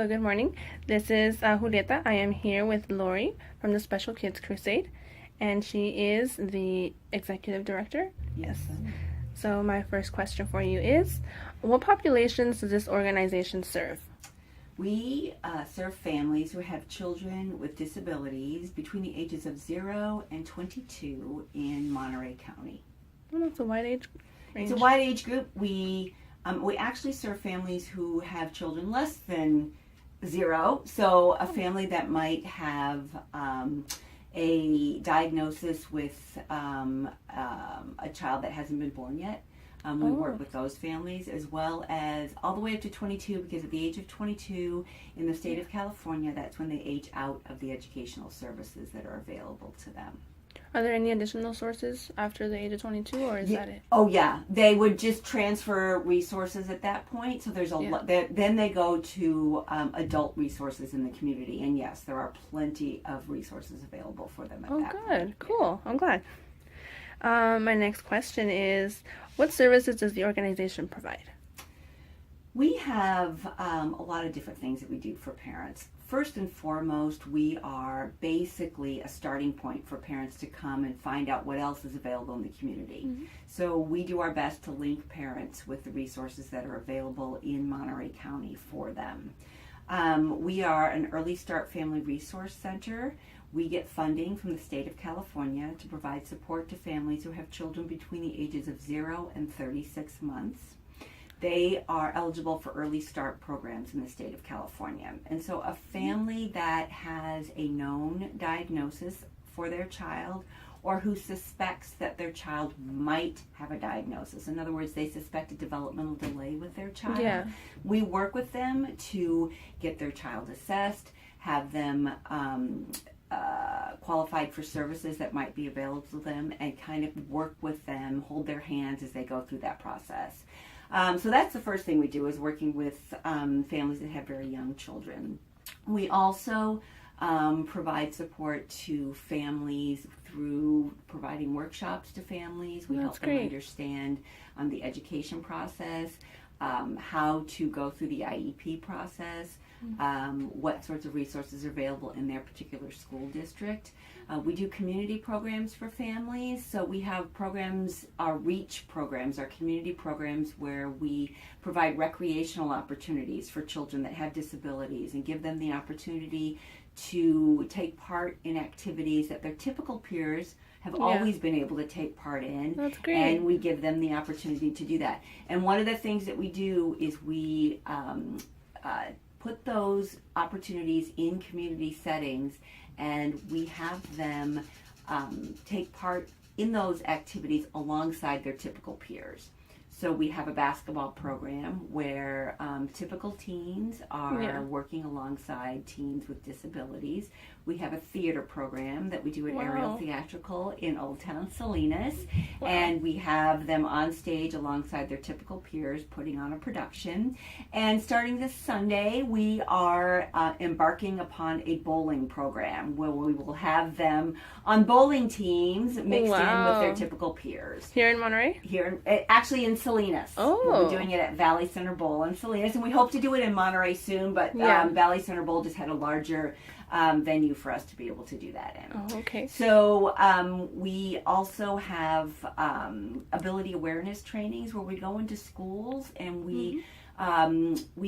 So good morning. This is Julieta. I am here with Lori from the Special Kids Crusade, and she is the executive director. Yes. So my first question for you is, what populations does this organization serve? We serve families who have children with disabilities between the ages of 0 and 22 in Monterey County. Well, that's a wide age range. It's a wide age group. We actually serve families who have children less than 0. So a family that might have a diagnosis with a child that hasn't been born yet. We work with those families, as well as all the way up to 22, because at the age of 22 in the state of California, that's when they age out of the educational services that are available to them. Are there any additional sources after the age of 22, or is that it? Oh yeah, they would just transfer resources at that point. So there's a lot. Then they go to adult resources in the community, and yes, there are plenty of resources available for them at that point. Oh, good, cool. I'm glad. My next question is, what services does the organization provide? We have a lot of different things that we do for parents. First and foremost, we are basically a starting point for parents to come and find out what else is available in the community. Mm-hmm. So we do our best to link parents with the resources that are available in Monterey County for them. We are an Early Start Family Resource Center. We get funding from the state of California to provide support to families who have children between the ages of 0 and 36 months. They are eligible for early start programs in the state of California. And so a family that has a known diagnosis for their child, or who suspects that their child might have a diagnosis, in other words, they suspect a developmental delay with their child, we work with them to get their child assessed, have them qualified for services that might be available to them, and kind of work with them, hold their hands as they go through that process. So that's the first thing we do, is working with families that have very young children. We also provide support to families through providing workshops to families. We help them understand the education process, how to go through the IEP process, what sorts of resources are available in their particular school district. We do community programs for families. So we have programs, our REACH programs, our community programs, where we provide recreational opportunities for children that have disabilities and give them the opportunity to take part in activities that their typical peers have always been able to take part in. That's great. And we give them the opportunity to do that. And one of the things that we do is we put those opportunities in community settings, and we have them take part in those activities alongside their typical peers. So we have a basketball program where typical teens are working alongside teens with disabilities. We have a theater program that we do at Aerial Theatrical in Old Town Salinas. Wow. And we have them on stage alongside their typical peers putting on a production. And starting this Sunday, we are embarking upon a bowling program where we will have them on bowling teams mixed in with their typical peers. Here in Monterey? Actually in Salinas. Oh. We'll be doing it at Valley Center Bowl in Salinas, and we hope to do it in Monterey soon, but Valley Center Bowl just had a larger venue for us to be able to do that in. Oh, okay. So we also have ability awareness trainings where we go into schools and we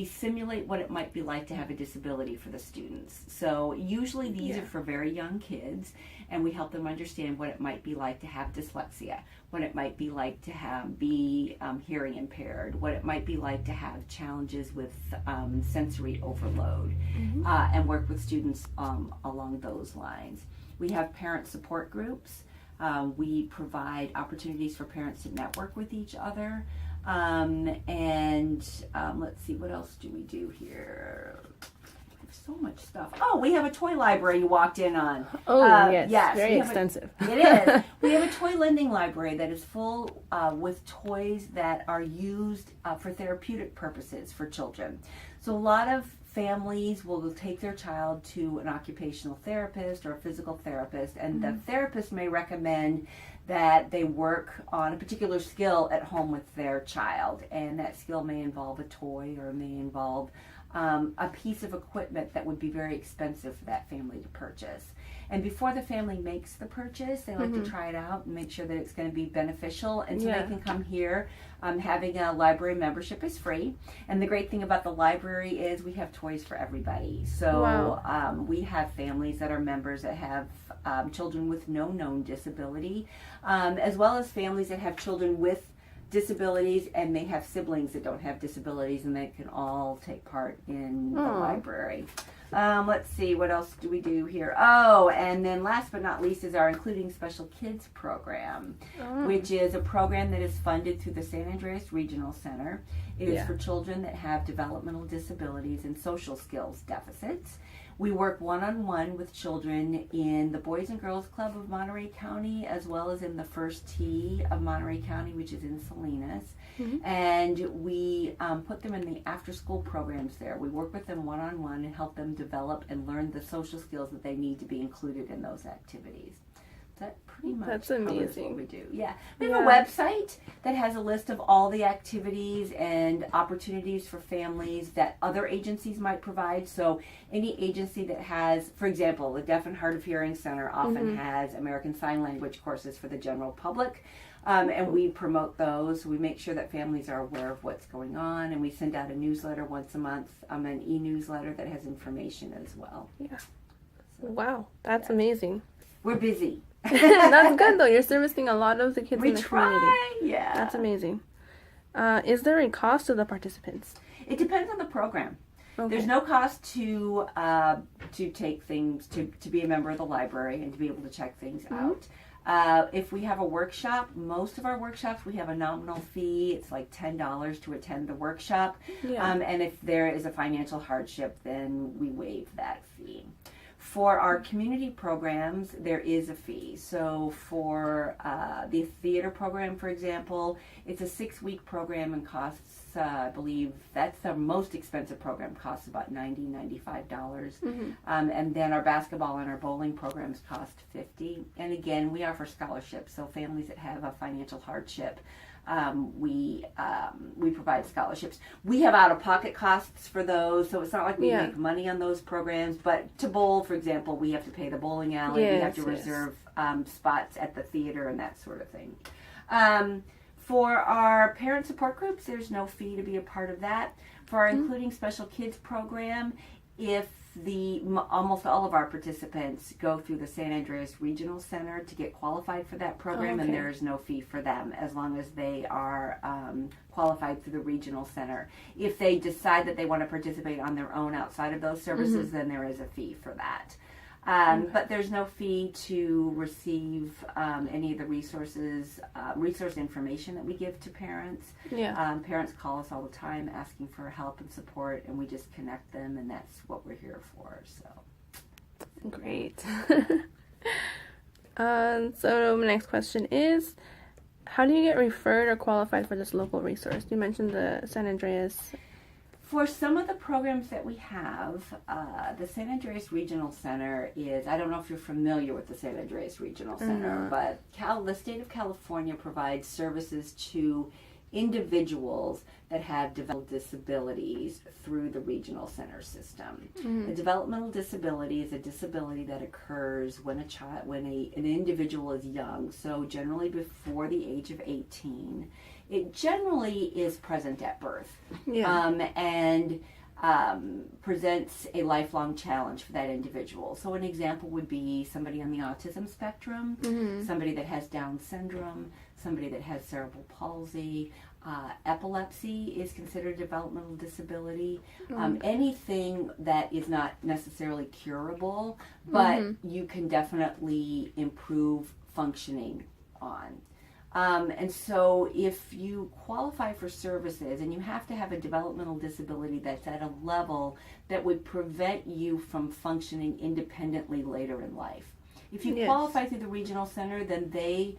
simulate what it might be like to have a disability for the students. So usually these are for very young kids, and we help them understand what it might be like to have dyslexia, what it might be like to be hearing impaired, what it might be like to have challenges with sensory overload, and work with students along those lines. We have parent support groups. We provide opportunities for parents to network with each other. Let's see, what else do we do here? So much stuff. Oh, we have a toy library you walked in on. Oh, yes. Very extensive. It is. We have a toy lending library that is full with toys that are used for therapeutic purposes for children. So a lot of families will take their child to an occupational therapist or a physical therapist, and the therapist may recommend that they work on a particular skill at home with their child, and that skill may involve a toy or may involve a piece of equipment that would be very expensive for that family to purchase. And before the family makes the purchase, they like to try it out and make sure that it's going to be beneficial. And so they can come here. Having a library membership is free. And the great thing about the library is we have toys for everybody. So we have families that are members that have children with no known disability, as well as families that have children with disabilities and may have siblings that don't have disabilities, and they can all take part in the library. Let's see, what else do we do here? Oh, and then last but not least is our Including Special Kids program, which is a program that is funded through the San Andreas Regional Center. It is for children that have developmental disabilities and social skills deficits. We work one-on-one with children in the Boys and Girls Club of Monterey County, as well as in the First Tee of Monterey County, which is in Salinas. And we put them in the after-school programs there. We work with them one-on-one and help them develop and learn the social skills that they need to be included in those activities. That pretty much covers what we do. Yeah. We have a website that has a list of all the activities and opportunities for families that other agencies might provide. So any agency that has, for example, the Deaf and Hard of Hearing Center often has American Sign Language courses for the general public. And we promote those. We make sure that families are aware of what's going on, and we send out a newsletter once a month, an e-newsletter that has information as well. Yeah. So, wow, that's amazing. We're busy. That's good though. You're servicing a lot of the kids in the community. Yeah. That's amazing. Is there a cost to the participants? It depends on the program. Okay. There's no cost to take things to be a member of the library and to be able to check things out. If we have a workshop, most of our workshops, we have a nominal fee. It's like $10 to attend the workshop. And if there is a financial hardship, then we waive that fee. For our community programs, there is a fee. So for the theater program, for example, it's a 6-week program and costs, I believe, that's the most expensive program, costs about $90, $95. And then our basketball and our bowling programs cost $50. And again, we offer scholarships, so families that have a financial hardship, we provide scholarships. We have out-of-pocket costs for those, so it's not like we make money on those programs. But to bowl, for example, we have to pay the bowling alley. We have to reserve spots at the theater and that sort of thing. For our parent support groups, there's no fee to be a part of that. For our Including Special Kids program, if almost all of our participants go through the San Andreas Regional Center to get qualified for that program, and there is no fee for them as long as they are qualified through the regional center. If they decide that they want to participate on their own outside of those services, then there is a fee for that. But there's no fee to receive any of the resource information that we give to parents. Parents call us all the time asking for help and support, and we just connect them, and that's what we're here for. So great. So my next question is, how do you get referred or qualified for this local resource? You mentioned the San Andreas. For some of the programs that we have, the San Andreas Regional Center is, I don't know if you're familiar with the San Andreas Regional Center, but the state of California provides services to individuals that have developmental disabilities through the regional center system. A developmental disability is a disability that occurs when an individual is young, so generally before the age of 18. It generally is present at birth and presents a lifelong challenge for that individual. So an example would be somebody on the autism spectrum, somebody that has Down syndrome, somebody that has cerebral palsy. Epilepsy is considered a developmental disability. Anything that is not necessarily curable, but you can definitely improve functioning on. And so if you qualify for services, and you have to have a developmental disability that's at a level that would prevent you from functioning independently later in life. If you qualify through the regional center, then they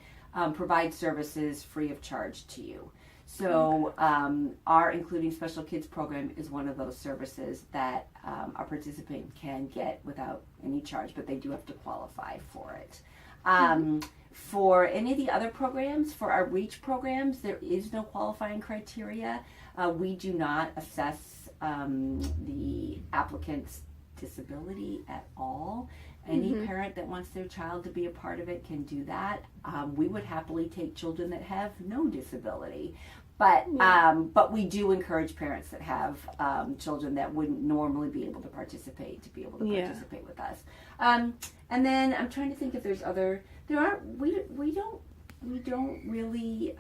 provide services free of charge to you. So our Including Special Kids program is one of those services that a participant can get without any charge, but they do have to qualify for it. For any of the other programs, for our REACH programs, there is no qualifying criteria. We do not assess the applicant's disability at all. Any parent that wants their child to be a part of it can do that. We would happily take children that have no disability. But we do encourage parents that have children that wouldn't normally be able to participate participate with us. And then I'm trying to think if there's other. We don't really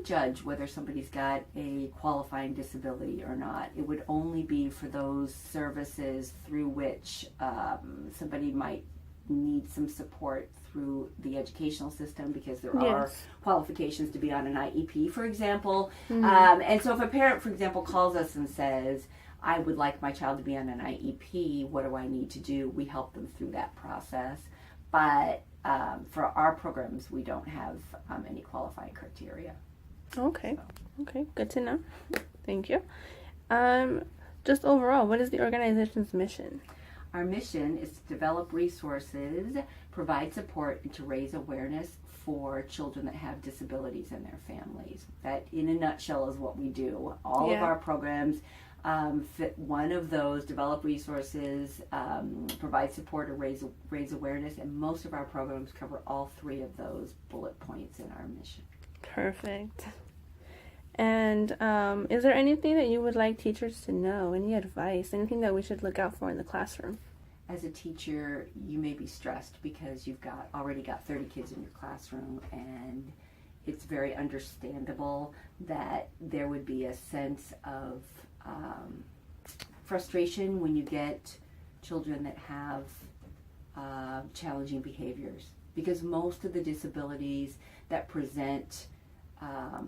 judge whether somebody's got a qualifying disability or not. It would only be for those services through which somebody might need some support through the educational system, because there are qualifications to be on an IEP, for example. And so if a parent, for example, calls us and says, I would like my child to be on an IEP, what do I need to do? We help them through that process. But for our programs, we don't have any qualifying criteria. Okay. Okay, good to know. Thank you. Just overall, what is the organization's mission? Our mission is to develop resources, provide support, and to raise awareness for children that have disabilities and their families. That, in a nutshell, is what we do. All of our programs fit one of those: develop resources, provide support, or raise awareness. And most of our programs cover all three of those bullet points in our mission. Perfect. And is there anything that you would like teachers to know? Any advice? Anything that we should look out for in the classroom? As a teacher, you may be stressed because you've already got 30 kids in your classroom, and it's very understandable that there would be a sense of frustration when you get children that have challenging behaviors, because most of the disabilities that present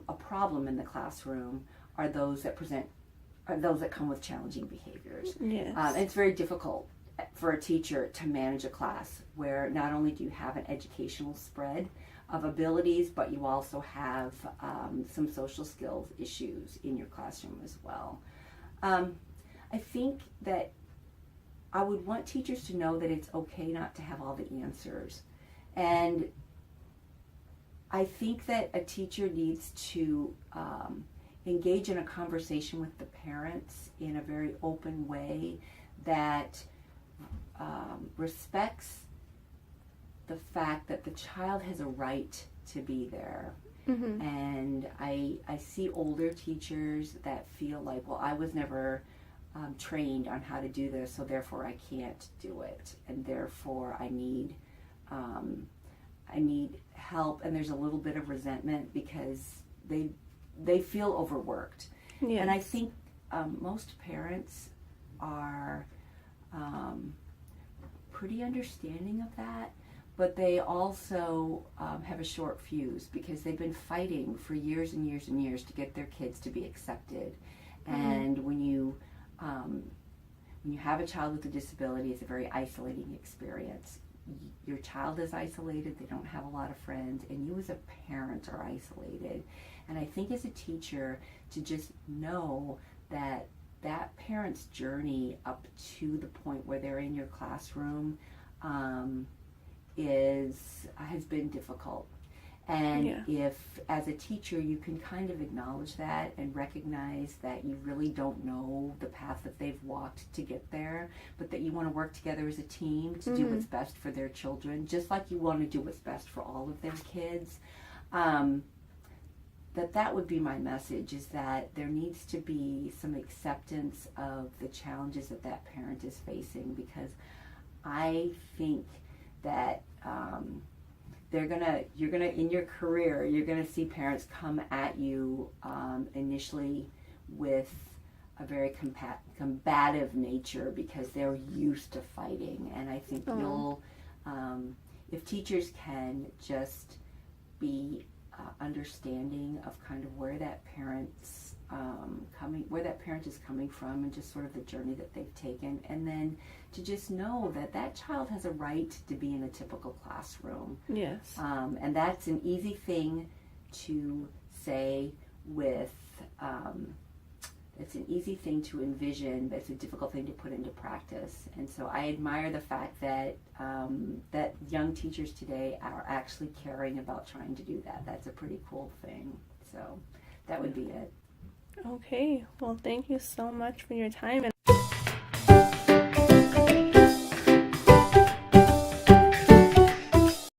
a problem in the classroom are those that come with challenging behaviors. Yes. And it's very difficult for a teacher to manage a class where not only do you have an educational spread of abilities, but you also have some social skills issues in your classroom as well. I think that I would want teachers to know that it's okay not to have all the answers. And I think that a teacher needs to engage in a conversation with the parents in a very open way that respects the fact that the child has a right to be there. And I see older teachers that feel like, well, I was never trained on how to do this, so therefore I can't do it, and therefore I need help. And there's a little bit of resentment because they feel overworked. Yes. And I think most parents are pretty understanding of that, but they also have a short fuse because they've been fighting for years and years and years to get their kids to be accepted. And when you have a child with a disability, it's a very isolating experience. Your child is isolated, they don't have a lot of friends, and you as a parent are isolated. And I think as a teacher, to just know that that parent's journey up to the point where they're in your classroom has been difficult. And if, as a teacher, you can kind of acknowledge that and recognize that you really don't know the path that they've walked to get there, but that you want to work together as a team to do what's best for their children, just like you want to do what's best for all of their kids, that would be my message, is that there needs to be some acceptance of the challenges that parent is facing, because I think that you're gonna in your career, you're gonna see parents come at you initially with a very combative nature because they're used to fighting. And I think if teachers can just be understanding of kind of where that parent is coming from, and just sort of the journey that they've taken, and then to just know that child has a right to be in a typical classroom. Yes. And that's an easy thing to say it's an easy thing to envision, but it's a difficult thing to put into practice. And so I admire the fact that that young teachers today are actually caring about trying to do that. That's a pretty cool thing. So that would be it. Okay, well, thank you so much for your time. And